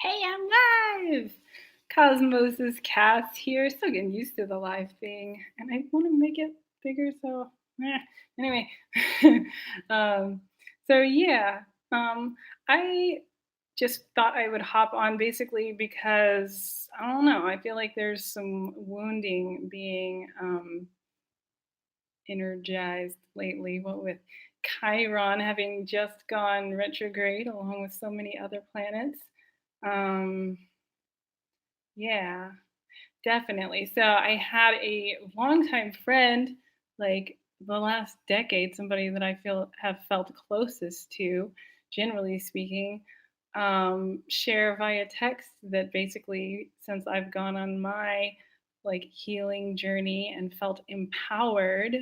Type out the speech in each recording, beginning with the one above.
Hey, I'm live! Cosmos' Cass here. Still getting used to the live thing, and I want to make it bigger, so anyway. um, so yeah, I just thought I would hop on basically because I don't know. I feel like there's some wounding being energized lately. What with Chiron having just gone retrograde, along with so many other planets. Um, yeah, definitely. So I had a longtime friend, like the last decade, somebody that I feel have felt closest to, generally speaking, share via text that basically, since I've gone on my like healing journey and felt empowered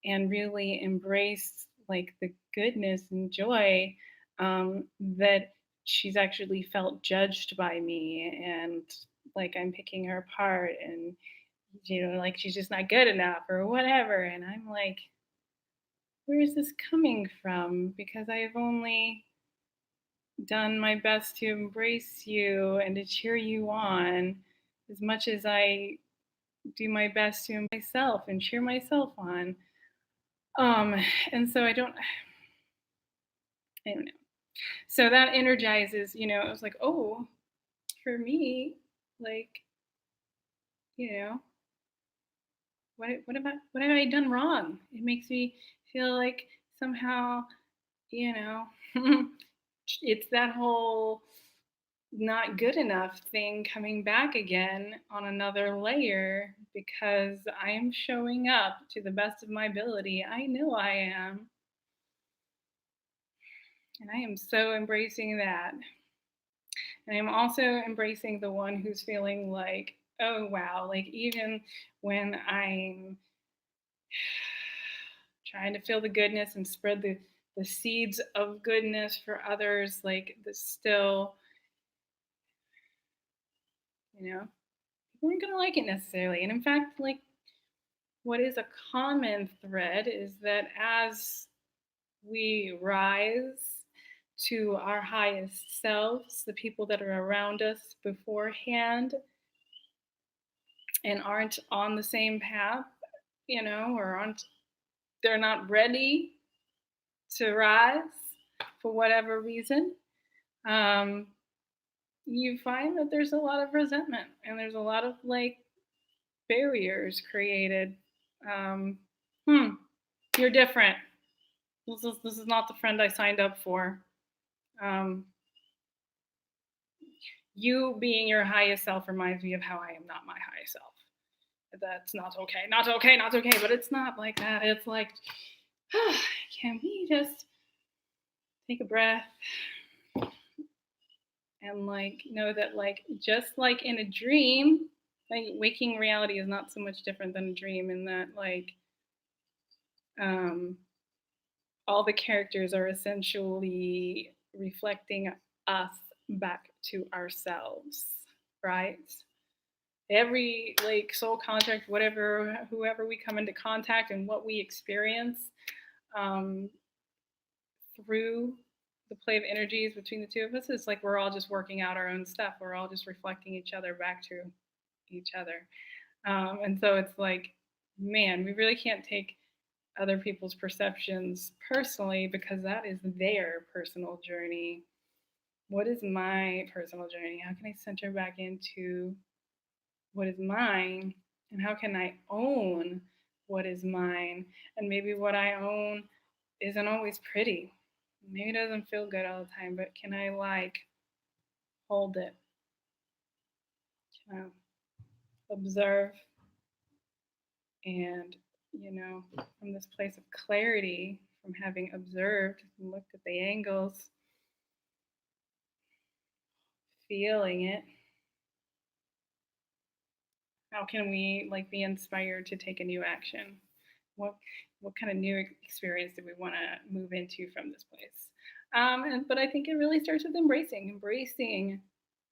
and really embraced like the goodness and joy, that she's actually felt judged by me and like I'm picking her apart and like she's just not good enough or whatever. And I'm like, where is this coming from? Because I've only done my best to embrace you and to cheer you on as much as I do my best to embrace myself and cheer myself on. Um, and so I don't know. So that energizes, I was like, oh, for me, like, you know, what have I done wrong? It makes me feel like somehow, you know, it's that whole not good enough thing coming back again on another layer because I am showing up to the best of my ability. I know I am. And I am so embracing that. And I'm also embracing the one who's feeling like, oh, wow, like even when I'm trying to feel the goodness and spread the seeds of goodness for others, like the still, people aren't gonna like it necessarily. And in fact, like what is a common thread is that as we rise to our highest selves, the people that are around us beforehand and aren't on the same path, or aren't they're not ready to rise for whatever reason, um, you find that there's a lot of resentment and there's a lot of like barriers created. Um, hmm, you're different. This is not the friend I signed up for. Um, you being your highest self reminds me of how I am not my highest self. That's not okay. Not okay. Not okay. But it's not like that. It's like, can we just take a breath and like know that like just like in a dream, like waking reality is not so much different than a dream in that like um all the characters are essentially reflecting us back to ourselves, right? Every like soul contact, whatever, whoever we come into contact and what we experience um, through the play of energies between the two of us is like we're all just working out our own stuff. We're all just reflecting each other back to each other. And so it's like, man, we really can't take other people's perceptions personally because that is their personal journey. What is my personal journey? How can I center back into what is mine? And how can I own what is mine? And maybe what I own isn't always pretty. Maybe it doesn't feel good all the time, but can I like hold it? Can I observe and, from this place of clarity, from having observed and looked at the angles, feeling it, how can we like be inspired to take a new action? What kind of new experience do we want to move into from this place? But I think it really starts with embracing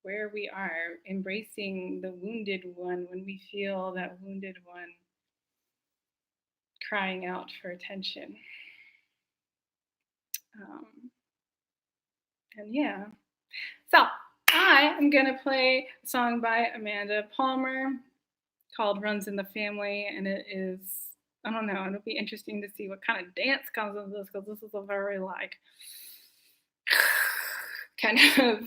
where we are, embracing the wounded one when we feel that wounded one crying out for attention. Um, and yeah, so I am going to play a song by Amanda Palmer called Runs in the Family, and it is, I don't know, it'll be interesting to see what kind of dance comes of this, because this is a very like kind of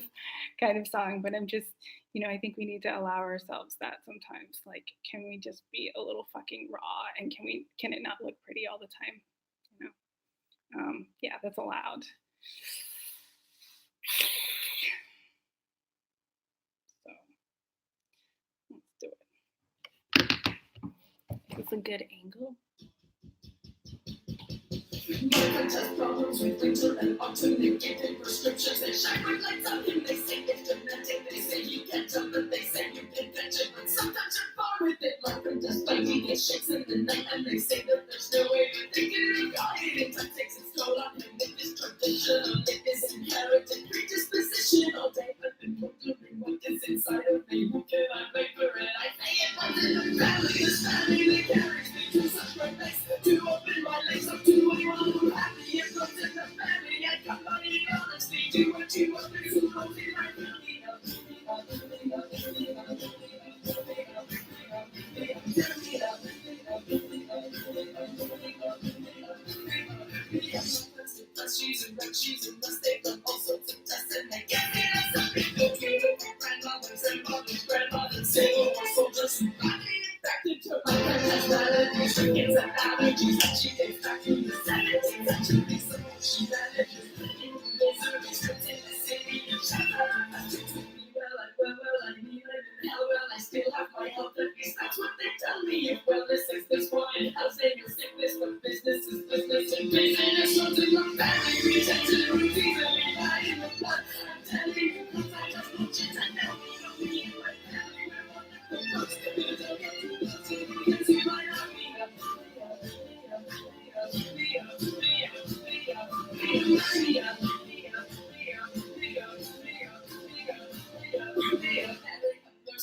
kind of song. But I'm just, I think we need to allow ourselves that sometimes. Like, can we just be a little fucking raw, and can it not look pretty all the time? Yeah, that's allowed. So let's do it. Is this a good angle? Test problems with winter and autumn. They give him prescriptions. They shine bright lights on him. They say it's genetic. They say you can't jump, but they say you can catch it. But sometimes you're far with it. Like from dust biting, it shakes in the night, and they say that there's no way to think it. God, it takes its toll on him with this tradition. With this inherited predisposition. All day I've been wondering what is inside of me. Who can I make for it? I say it runs in the family. This family that carries me to such great lengths. To open my legs up to anyone who happy. It runs in the family. I got money, honestly. Do what you want to do. Hold it right now. She's a mistake of all sorts of tests, and they get me as something beautiful. Grandmothers, say, oh, my soldiers, who got me infected to my grandma's melodies. She gets an allergies that she takes back to the 17th century. So she manages bringing those early scripts in the city and China. I mean, hell, I still have my health, at least that's what they tell me. If wellness is this one, and housing is sickness, but business is business, and business runs in my family. Pretend to routines and we lie in the blood. I'm telling you, cause I just want you to know me. Don't be in my family, we're wonderful folks. You don't get too close to me, cause you might not be a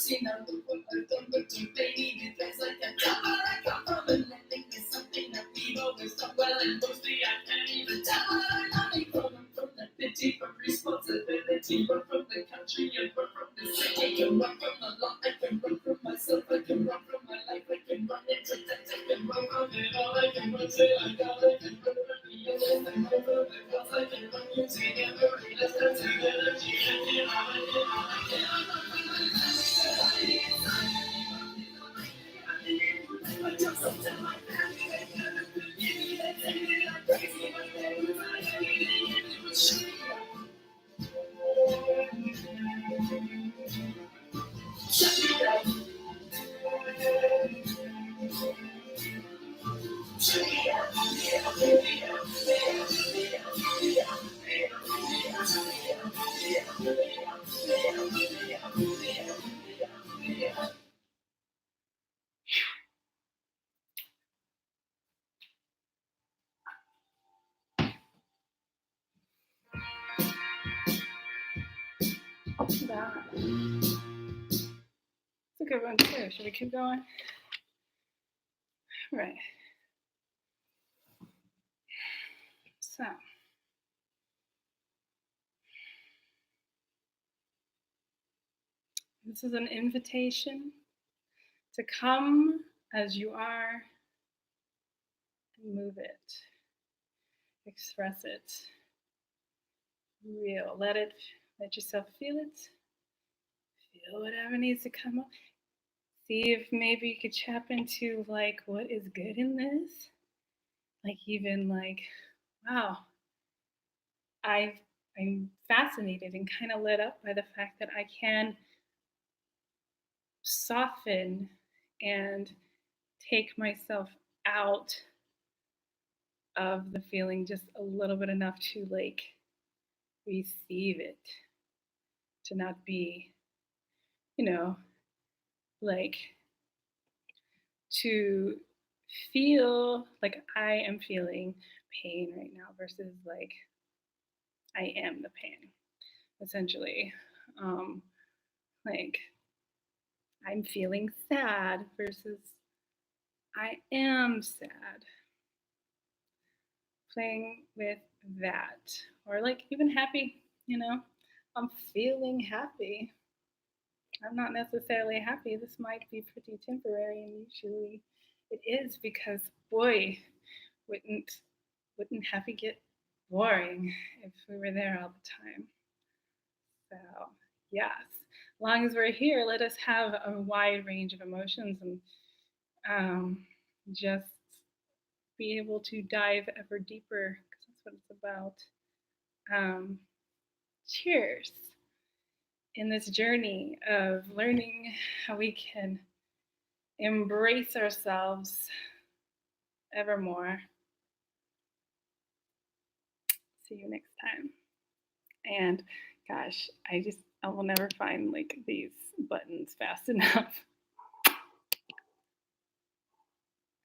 seen them look what I've done, but do they need it? There's like a devil I come from, and I think it's something that we've always done well, and mostly I can't even tell what I'm coming from. I'm from the pity, from responsibility, but from the country, and but from the city. I can run from the law, I can run from myself, I can run from my life, I can run into death, I can run from it all, I can run till I die, I can run from the others, I can run from the gods, I can run using every less than energy, and I can't run from my family. It's a good one too. Should we keep going? Right. So, this is an invitation to come as you are and move it, express it, real. Let yourself feel it. Feel whatever needs to come up. See if maybe you could tap into like what is good in this. Like even like, wow, I'm fascinated and kind of lit up by the fact that I can soften and take myself out of the feeling just a little bit enough to like receive it, to not be, like to feel like I am feeling pain right now versus like I am the pain, essentially. Like I'm feeling sad versus I am sad. Playing with that, or like even happy, I'm feeling happy. I'm not necessarily happy. This might be pretty temporary, and usually it is because, boy, wouldn't wouldn't happy get boring if we were there all the time? So, yes, as long as we're here, let us have a wide range of emotions and um, just be able to dive ever deeper because that's what it's about. Um, cheers in this journey of learning how we can embrace ourselves evermore. See you next time. And gosh, I will never find like these buttons fast enough.